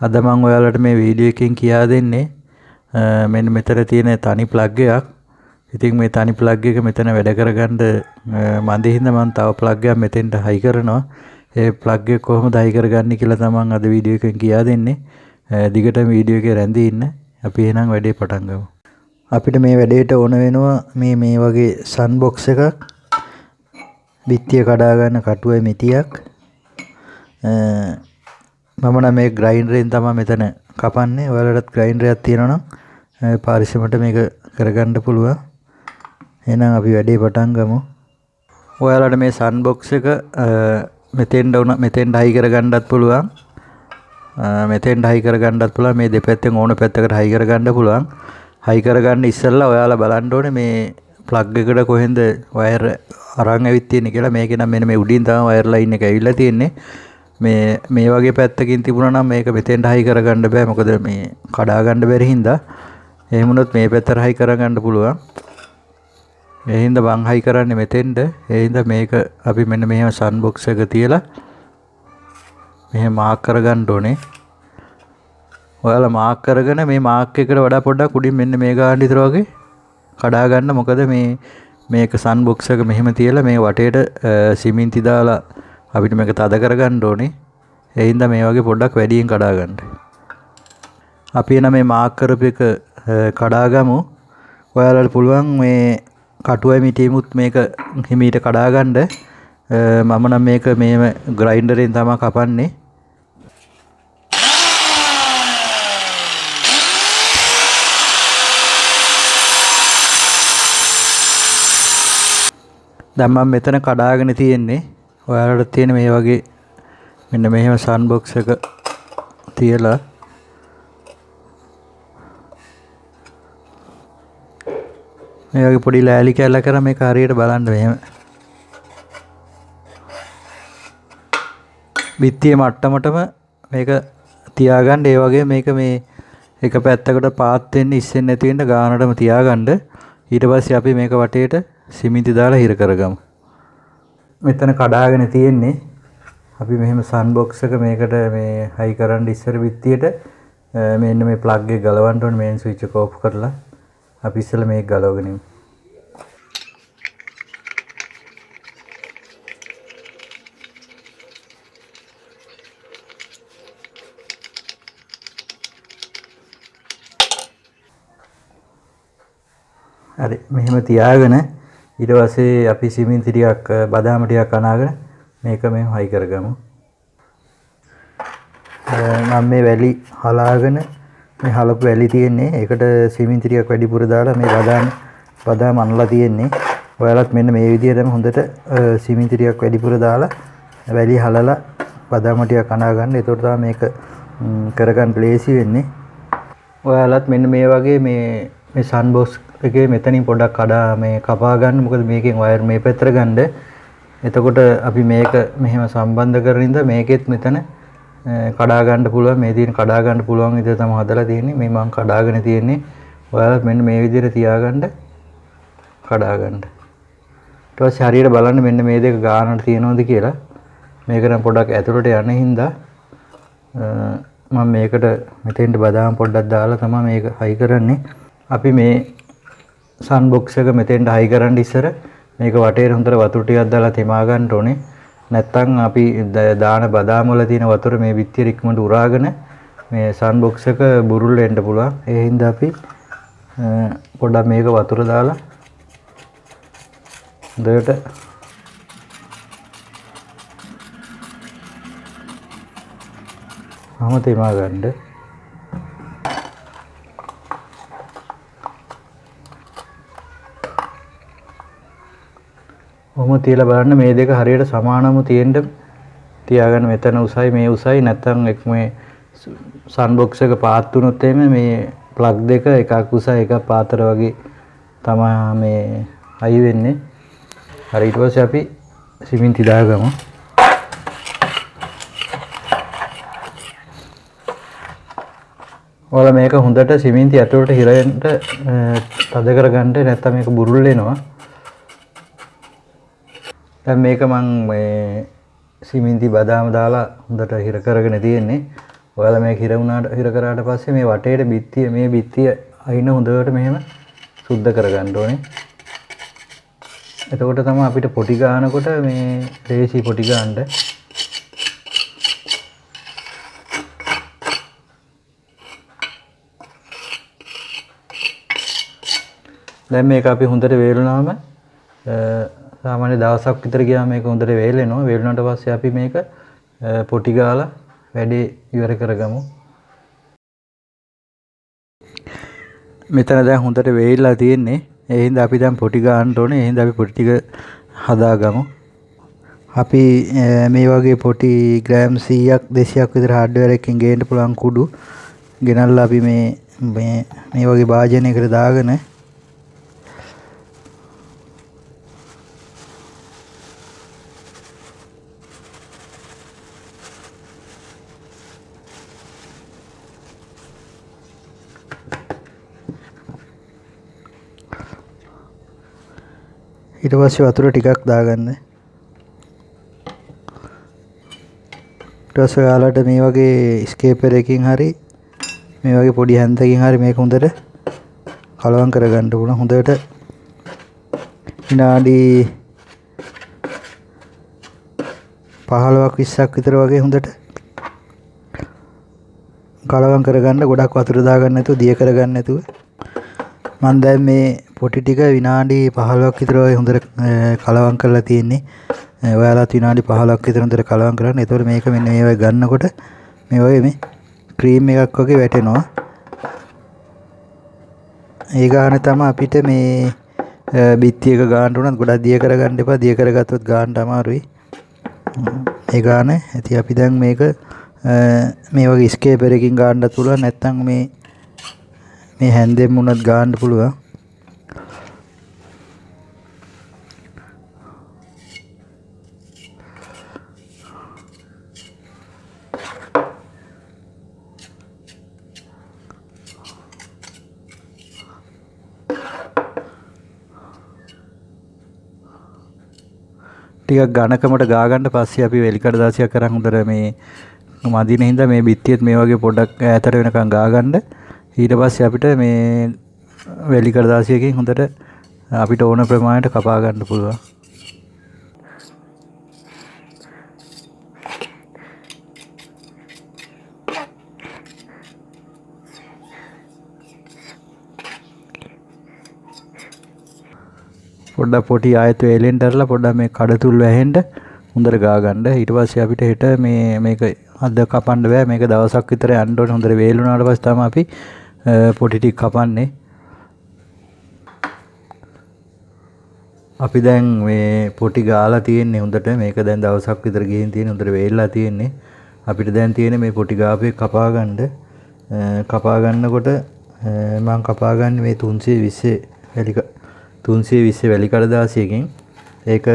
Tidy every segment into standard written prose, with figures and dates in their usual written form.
අද මම ඔයාලට මේ වීඩියෝ එකෙන් කියා දෙන්නේ මෙන්න මෙතන තියෙන තනි ප්ලග් එකක්. ඉතින් මේ තනි ප්ලග් එක මෙතන වැඩ කරගන්න මන්දේ හින්දා මම තව ප්ලග් එකක් මෙතෙන්ට හයි කරනවා. ඒ ප්ලග් එක කොහොමද හයි කරගන්නේ කියලා තමයි අද වීඩියෝ එකෙන් කියා දෙන්නේ. දිගටම වීඩියෝ එකේ රැඳී ඉන්න. අපි එහෙනම් වැඩේ පටන් ගමු. අපිට මේ වැඩේට ඕන වෙනවා මේ වගේ සන් බොක්ස් එකක්, බිත්තිය කඩා ගන්න කටුවේ මිටියක්. මම නම් මේ ග්‍රයින්ඩරෙන් තමයි මෙතන කපන්නේ. ඔයාලටත් ග්‍රයින්ඩර් එකක් තියෙනවා නම් පාරිස්සමට මේක කරගන්න පුළුවන්. එහෙනම් අපි වැඩේ පටන් ගමු. ඔයාලට මේ සන් බොක්ස් එක මෙතෙන්ට හයි කරගන්නත් පුළුවන්. මෙතෙන්ට හයි කරගන්නත් පුළුවන්. මේ දෙපැත්තෙන් ඕන පැත්තකට හයි කරගන්න පුළුවන්. හයි කරගන්න ඉස්සෙල්ලා ඔයාලා බලන්න ඕනේ මේ ප්ලග් එකට කොහෙන්ද වයර් අරන් ඇවිත් තියෙන්නේ කියලා. මේකේ නම් මෙන්න මේ උඩින් තමයි වයර් ලයින් එක ඇවිල්ලා තියෙන්නේ. මේ වගේ පැත්තකින් තිබුණා නම් මේක මෙතෙන්ට හයි කරගන්න බෑ. මොකද මේ කඩා ගන්න බැරි හින්දා. එහෙම වුණොත් මේ පැත්තට හයි කරගන්න පුළුවන්. ඒ හින්දා මං හයි කරන්නේ මෙතෙන්ට. ඒ හින්දා මේක අපි මෙන්න මෙහෙම සන් බොක්ස් එක තියලා මෙහෙම මාක් කරගන්න ඕනේ. ඔයාලා මාක් කරගෙන මේ මාක් එකට වඩා පොඩ්ඩක් උඩින් මෙන්න මේ ගාන විතර වගේ කඩා ගන්න. මොකද මේක සන් බොක්ස් එක මෙහෙම තියලා මේ වටේට සිමෙන්ති දාලා අපිට මේක තද කරගන්න ඕනේ. ඒ හින්දා මේ වගේ පොඩ්ඩක් වැඩියෙන් කඩා ගන්න. අපි එන මේ මාක් කරපු එක කඩා ගමු. ඔයාලට පුළුවන් මේ කටුවයි මිටිමුත් මේක හිමීට කඩා ගන්න. මම නම් මේක මේම ග්‍රයින්ඩරෙන් තමයි කපන්නේ. දැන් මම මෙතන කඩාගෙන තියෙන්නේ. ඔයාලට තියෙන මේ වගේ මෙන්න මෙහෙම සන් බොක්ස් එක තියලා මේ වගේ පොඩි ලෑලි කැල්ල කරා මේක හරියට බලන්න මෙහෙම. බිත්තියේ මට්ටමටම මේක තියාගන්න. ඒ වගේ මේක මේ එක පැත්තකට පාත් වෙන්න ඉස්සෙන්නේ නැති වෙන්න ගානටම තියාගන්න. ඊට පස්සේ අපි මේක වටේට සිමෙන්ති දාලා හිර කරගමු. මෙතන කඩාගෙන තියෙන්නේ. අපි මෙහෙම සන් බොක්ස් එක මේකට මේ හයි කරන්න ඉස්සර බිත්තියට මෙන්න මේ ප්ලග් එක ගලවන්න ඕනේ. මේන් ස්විච් එක ඕෆ් කරලා අපි ඉස්සෙල්ලා මේක ගලවගෙන ඉමු. හරි මෙහෙම තියාගෙන ඊට පස්සේ අපි සිමෙන්ති ටිකක් බදාම ටිකක් අනාගෙන මේක මෙහෙම හයි කරගමු. මම මේ වැලි හලාගෙන මේ හලපු වැලි තියෙන්නේ. ඒකට සිමෙන්ති ටිකක් වැඩිපුර දාලා මේ බදාම අනලා තියෙන්නේ. ඔයාලත් මෙන්න මේ විදිහටම හොඳට සිමෙන්ති ටිකක් වැඩිපුර දාලා වැලි හලලා බදාම ටිකක් අනා ගන්න. එතකොට තමයි මේක කරගන්න ලේසි වෙන්නේ. ඔයාලත් මෙන්න මේ වගේ මේ සන් බොක්ස් එකේ මෙතනින් පොඩ්ඩක් කපා ගන්න. මොකද මේකෙන් වයර් මේ පැත්තට ගන්න. එතකොට අපි මේක මෙහෙම සම්බන්ධ කරගෙන ඉඳලා මේකෙත් මෙතන කඩා ගන්න පුළුවන්. මේ තියෙන කඩා ගන්න පුළුවන් විදිහට තමයි හදලා තියෙන්නේ. මේ මම කඩාගෙන තියෙන්නේ. ඔයාලා මෙන්න මේ විදිහට තියාගන්න කඩා ගන්න. ඊට පස්සේ හරියට බලන්න මෙන්න මේ දෙක ගානට තියෙනවද කියලා. මේක නම් පොඩ්ඩක් ඇතුළට යන හින්දා මම මේකට මෙතෙන්ට බදාම පොඩ්ඩක් දාලා තමයි මේක හයි කරන්නේ. අපි මේ සන් බොක්ස් එක මෙතෙන්ට හයි කරන්න ඉස්සර මේක වටේට හොඳට වතුර ටිකක් දාලා තෙමා ගන්න ඕනේ. නැත්තම් අපි දාන බදාම වල තියෙන වතුර මේ බිත්තියට ඉක්මනට උරාගෙන මේ සන් බොක්ස් එක බුරුල් වෙන්න පුළුවන්. ඒ හින්දා අපි පොඩ්ඩක් මේක වතුර දාලා හොඳට තෙමා ගන්න. ඔහොම තියලා බලන්න මේ දෙක හරියට සමානම තියෙන්න තියාගන්න. මෙතන උසයි මේ උසයි. නැත්නම් මේ සන් බොක්ස් එක පාත් වුණොත් එimhe මේ ප්ලග් දෙක එකක් උසයි එකක් පාතර වගේ තමයි මේ හයි වෙන්නේ. හරි ඊට පස්සේ අපි සිමෙන්ති දාගමු. ඔයාලා මේක හොඳට සිමෙන්ති ඇතුළට හිරෙන්න තද කරගන්න. නැත්නම් මේක බුරුල් වෙනවා. දැන් මේක මම මේ සිමෙන්ති බදාම දාලා හොඳට හිර කරගෙන තියෙන්නේ. ඔයාලා මේක හිර කරාට පස්සේ මේ වටේට මේ බිත්තිය අයින හොඳට මෙහෙම සුද්ධ කරගන්න ඕනේ. එතකොට තමයි අපිට පොටි ගන්නකොට මේ ලේසි පොටි ගන්න. දැන් මේක අපි හොඳට වේලුනාම සාමාන්‍ය දවසක් විතර ගියාම මේක හොඳට වේලෙනවා. වේලුණාට පස්සේ අපි මේක පොටි ගාලා වැඩේ ඉවර කරගමු. මෙතන දැන් හොඳට වේලිලා තියෙන්නේ. ඒ හින්දා අපි දැන් පොටි ගන්න ඕනේ. ඒ හින්දා අපි පොටි ටික හදාගමු. අපි මේ වගේ පොටි ග්‍රෑම් 100ක් 200ක් විතර හાર્ඩ්වෙයාර් එකකින් ගේන්න පුළුවන් කුඩු ගෙනල්ලා අපි මේ වගේ භාජනයකට දාගෙන ඊට පස්සේ වතුර ටිකක් දාගන්න. ඊට පස්සේ ඔයාලට මේ වගේ ස්කේපර් එකකින් හරි මේ වගේ පොඩි හැන්දකින් හරි මේක හොඳට කලවම් කරගන්න ඕන. හොඳට විනාඩි 15ක් 20ක් විතර වගේ හොඳට කලවම් කරගන්න. ගොඩක් වතුර දාගන්න නැතුව දිය කරගන්න නැතුව. මම දැන් මේ පොටි ටික විනාඩි 15ක් විතර වගේ හොඳට කලවම් කරලා තියෙන්නේ. ඔයාලත් විනාඩි 15ක් විතර හොඳට කලවම් කරන්න. එතකොට මේක මෙන්න මේ වගේ ගන්නකොට මේ වගේ මේ ක්‍රීම් එකක් වගේ වැටෙනවා. ඒ ගාන තමයි අපිට මේ බිත්තියක ගන්න උනත් ගොඩක් දිය කරගන්න එපා. දිය කරගත්තොත් ගන්න අමාරුයි. ඒ ගාන ඇති අපි දැන් මේක මේ වගේ ස්කේපර් එකකින් ගන්නත් පුළුවන්. නැත්නම් මේ හැන්දෙන් උනත් ගන්න පුළුවන්. ටිකක් ඝනකමට ගා ගන්න පස්සේ අපි වෙලි කඩදාසියක් කරන් හොඳට මේ මදින හින්දා මේ බිත්තියත් මේ වගේ පොඩක් ඈතට වෙනකන් ගා ගන්න. ඊට පස්සේ අපිට මේ වෙලි කඩදාසියකින් හොඳට අපිට ඕන ප්‍රමාණයට කපා ගන්න පුළුවන්. පොඩ්ඩක් පොටි ආයත වේලෙන් දරලා පොඩ්ඩක් මේ කඩතුල් වැහෙන්න හොඳට ගා ගන්න. ඊට පස්සේ අපිට හෙට මේක අද කපන්න බෑ. මේක දවසක් විතර යන්න ඕනේ. හොඳට වේලුණාට පස්සේ තමයි අපි පොටි ටික කපන්නේ. අපි දැන් මේ පොටි ගාලා තියෙන්නේ හොඳට. මේක දැන් දවසක් විතර ගිහින් තියෙන්නේ. හොඳට වේලලා තියෙන්නේ. අපිට දැන් තියෙන්නේ මේ පොටි ගාපේ කපා ගන්න. කපා ගන්නකොට මම කපා ගන්න මේ 320 වැලි කඩදාසියකින් ඒක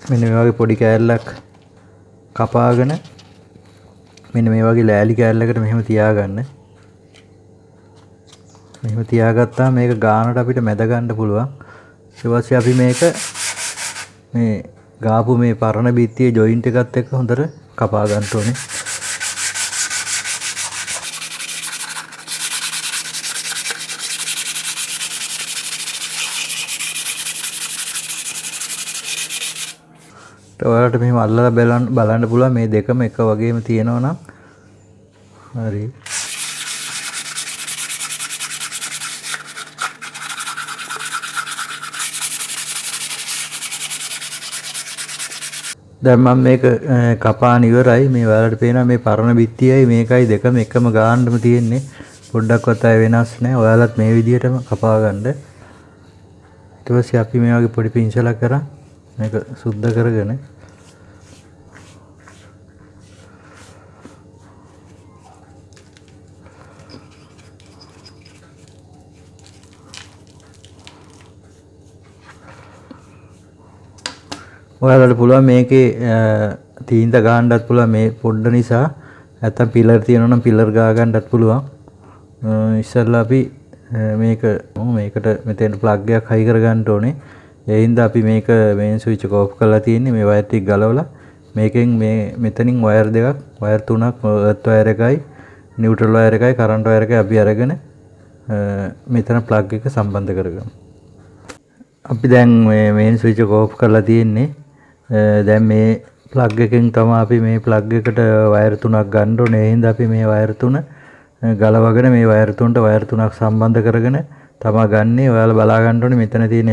මෙන්න මේ වගේ පොඩි කෑල්ලක් කපාගෙන මෙන්න මේ වගේ ලෑලි කෑල්ලකට මෙහෙම තියාගන්න. මෙහෙම තියාගත්තාම මේක ගානට අපිට මැද ගන්න පුළුවන්. ඊට පස්සේ අපි මේක මේ ගාපු මේ පරණ බිත්තියේ ජොයින්ට් එකත් එක්ක හොඳට කපා ගන්න ඕනේ. ඔයාලට මෙහෙම අල්ලලා බලන්න පුළුවන් මේ දෙකම එක වගේම තියෙනවා නම් හරි. දැන් මම මේක කපාන ඉවරයි. මේ ඔයාලට පේනවා මේ පරණ බිත්තියයි මේකයි දෙකම එකම ගාන්නම තියෙන්නේ. පොඩ්ඩක්වත් අය වෙනස් නැහැ. ඔයාලත් මේ විදිහටම කපා ගන්න. ඊට පස්සේ අපි මේ වගේ පොඩි පින්සලක් කරා මේක සුද්ධ කරගෙන ඔයාලට පුළුවන් මේකේ තීන්ත ගන්නත් පුළුවන් මේ පොඩ්ඩ නිසා. නැත්තම් පිලර් තියෙනවා නම් පිලර් ගා ගන්නත් පුළුවන්. ඉස්සෙල්ලා අපි මේකට මෙතෙන් ප්ලග් එකක් හයි කර ගන්න ඕනේ. ඒ හින්දා අපි මේක මේන් ස්විච් එක ඔෆ් කරලා තියෙන්නේ. මේ වයර් ටික ගලවලා මේකෙන් මෙතනින් වයර් දෙකක් වයර් තුනක් එර්ත් වයර් එකයි නිව්ට්‍රල් වයර් එකයි කරන්ට් වයර් එකයි අපි අරගෙන මෙතන ප්ලග් එක සම්බන්ධ කරගමු. අපි දැන් මේ මේන් ස්විච් එක ඕෆ් කරලා තියෙන්නේ. දැන් මේ ප්ලග් එකෙන් තමයි අපි මේ ප්ලග් එකට වයර් තුනක් ගන්න ඕනේ. ඒ හින්දා අපි මේ වයර් තුන ගලවගෙන මේ වයර් තුනට වයර් තුනක් සම්බන්ධ කරගෙන තමයි ගන්නේ. ඔයාලා බලා ගන්න ඕනේ මෙතන තියෙන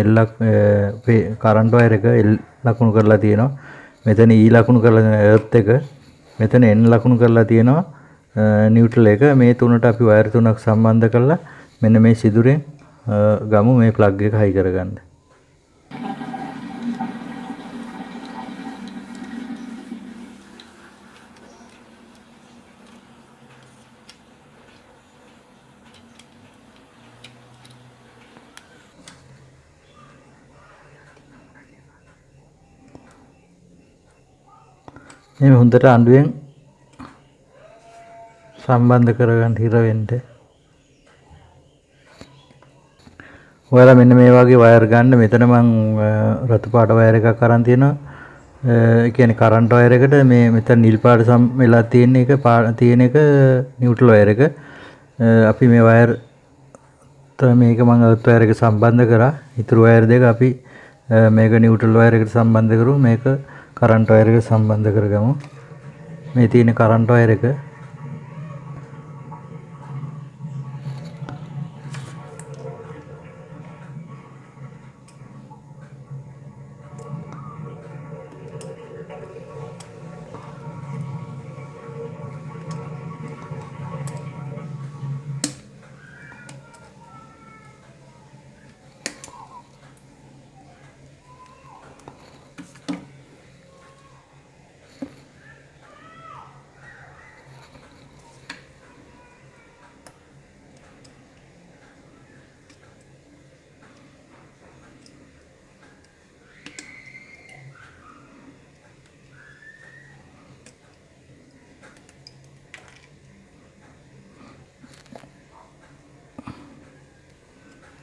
කරන්ට් වයර් එක L ලකුණු කරලා තියෙනවා. මෙතන E ලකුණු කරලා එර්ත් එක. මෙතන N ලකුණු කරලා තියෙනවා නිව්ට්‍රල් එක. මේ තුනට අපි වයර් තුනක් සම්බන්ධ කරලා මෙන්න මේ සිදුරෙන් ගමු මේ ප්ලග් එක හයි කරගන්න. මේ හොඳට අඬුවෙන් සම්බන්ධ කරගන්න හිර වෙන්න. ඔයාලා මෙන්න මේ වගේ වයර් ගන්න. මෙතන මම රතු පාට වයර් එකක් අරන් තියෙනවා. ඒ කියන්නේ කරන්ට් වයර් එකට මේ මෙතන නිල් පාට වෙලා තියෙන එක නිව්ට්‍රල් වයර් එක. අපි මේ වයර් මේක මම අර්ත් වයර් එක සම්බන්ධ කරා. ඊතුරු වයර් දෙක අපි මේක නිව්ට්‍රල් වයර් එකට සම්බන්ධ කරු. මේක කරන්ට් වයර් එකට සම්බන්ධ කරගමු. මේ තියෙන කරන්ට් වයර් එක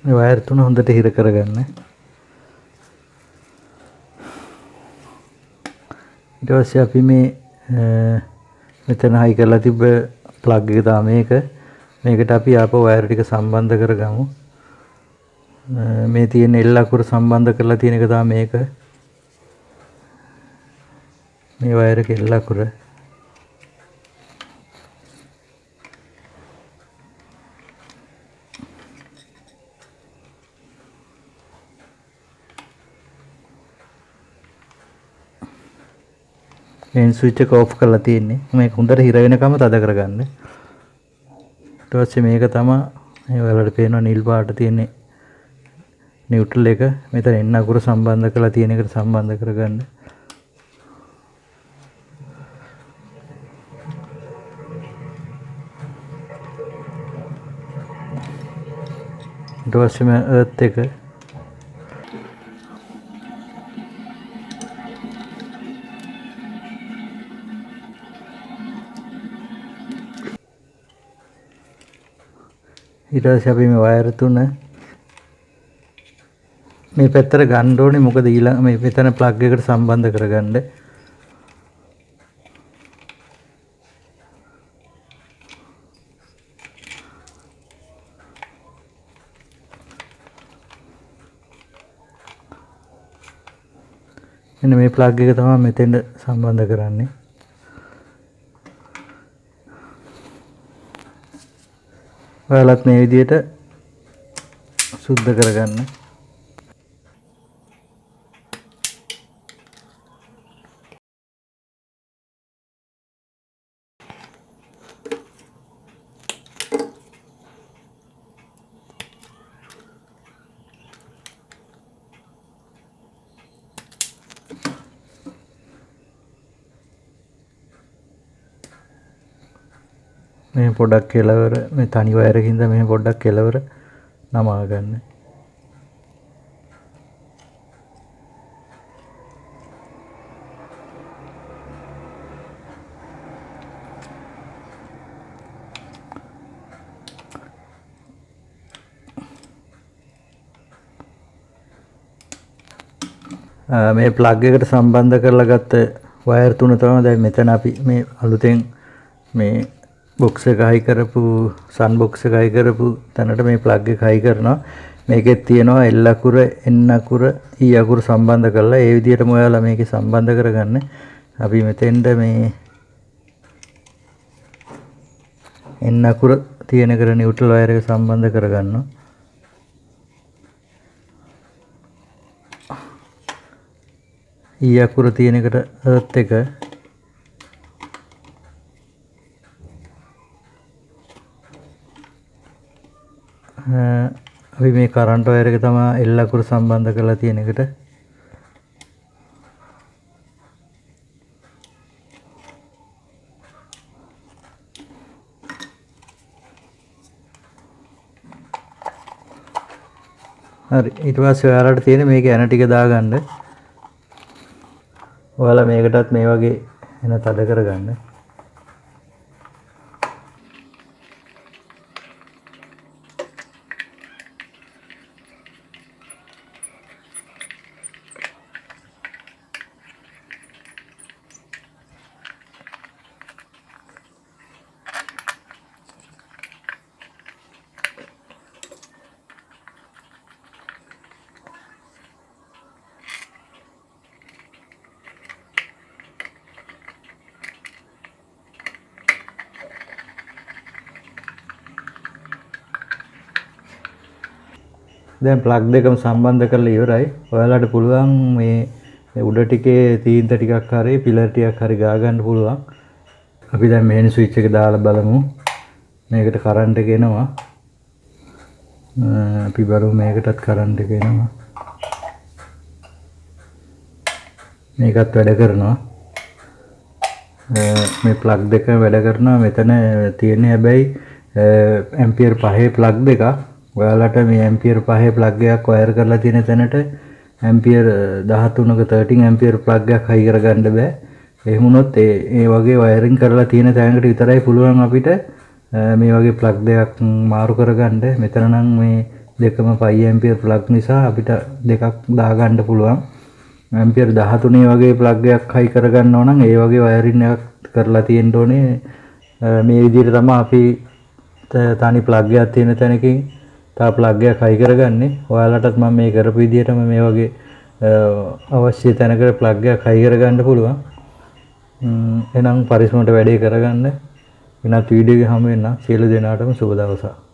මේ වයර් තුන හොඳට හිර කරගන්න. ඊට පස්සේ අපි මේ මෙතන හයි කරලා තිබ්බ ප්ලග් එක තමයි මේක. මේකට අපි ආපහු වයර් ටික සම්බන්ධ කරගමු. මේ තියෙන L අකුර සම්බන්ධ කරලා තියෙන එක තමයි මේක. මේ වයර් එකේ L අකුර මේන් ස්විච් එක ඕෆ් කරලා තියෙන්නේ. මේක හොඳට හිර වෙනකම තද කරගන්න. ඊට පස්සේ මේක තමයි මේ වලට පේනවා නිල් පාට තියෙන්නේ නිව්ට්‍රල් එක. මෙතන N අකුර සම්බන්ධ කරලා තියෙන එකට සම්බන්ධ කරගන්න. ඊට පස්සේ මේ එර්ත් එක ඊට පස්සේ අපි මේ වයර් තුන මේ පැත්තට ගන්න ඕනේ. මොකද ඊළඟ මේ මෙතන ප්ලග් එකට සම්බන්ධ කරගන්න. මෙන්න මේ ප්ලග් එක තමයි මෙතෙන්ට සම්බන්ධ කරන්නේ. ඔයාලත් මේ විදිහට සුද්ධ කරගන්න. මේ පොඩක් කෙලවර මේ තනි වයර් එකකින්ද මේ පොඩක් කෙලවර නමා ගන්න. මේ ප්ලග් එකට සම්බන්ධ කරලා ගත්ත වයර් තුන තමයි දැන් මෙතන අපි මේ අලුතෙන් මේ බොක්ස් එක හයි කරපු සන් බොක්ස් එක හයි කරපු තැනට මේ ප්ලග් එක හයි කරනවා. මේකෙත් තියෙනවා L අකුර N අකුර E අකුර සම්බන්ධ කරලා ඒ විදිහටම ඔයාලා මේකේ සම්බන්ධ කරගන්න. අපි මෙතෙන්ද මේ N අකුර තියෙන කර නියුට්‍රල් වයර් එක සම්බන්ධ කරගන්නවා. E අකුර තියෙන එකට earth එක අපි මේ කරන්ට් වයර් එක තමයි L අකුර සම්බන්ධ කරලා තියෙන එකට හරි ඊට පස්සේ ඔයාලට තියෙන මේක ඇන ටික දාගන්න. ඔයාලා මේකටත් මේ වගේ එන තද කරගන්න. දැන් ප්ලග් දෙකම සම්බන්ධ කරලා ඉවරයි. ඔයාලට පුළුවන් මේ උඩ ටිකේ තීන්ත ටිකක් හරි පිලර් ටිකක් හරි ගා ගන්න පුළුවන්. අපි දැන් මේන් ස්විච් එක දාලා බලමු. මේකට කරන්ට් එක එනවා. අපි බලමු මේකටත් කරන්ට් එක එනවා. මේකත් වැඩ කරනවා. මේ ප්ලග් දෙක වැඩ කරනවා. මෙතන තියෙන්නේ හැබැයි ඇම්පියර් 5 ප්ලග් දෙකක්. ඔයාලට මේ ඇම්පියර් 5 ප්ලග් එකක් වයර් කරලා තියෙන තැනට ඇම්පියර් 13ක 13 ඇම්පියර් ප්ලග් එකක් හයි කරගන්න බෑ. එහෙම වුණොත් ඒ වගේ වයරින් කරලා තියෙන තැනකට විතරයි පුළුවන් අපිට මේ වගේ ප්ලග් දෙකක් මාරු කරගන්න. මෙතන නම් මේ දෙකම 5 ඇම්පියර් ප්ලග් නිසා අපිට දෙකක් දාගන්න පුළුවන්. ඇම්පියර් 13 වගේ ප්ලග් එකක් හයි කරගන්නව නම් ඒ වගේ වයරින් එකක් කරලා තියෙන්න ඕනේ. මේ විදිහට තමයි අපි තනි ප්ලග් එකක් තියෙන තැනකින් තා ප්ලග් එකක් හයි කරගන්නේ. ඔයාලටත් මම මේ කරපු විදිහටම මේ වගේ අවශ්‍ය තැනකට ප්ලග් එකක් හයි කරගන්න පුළුවන්. එහෙනම් පරිස්සමට වැඩේ කරගන්න. වෙනත් වීඩියෝ එකක හමු වෙන්න. සියලු දෙනාටම සුබ දවසක්.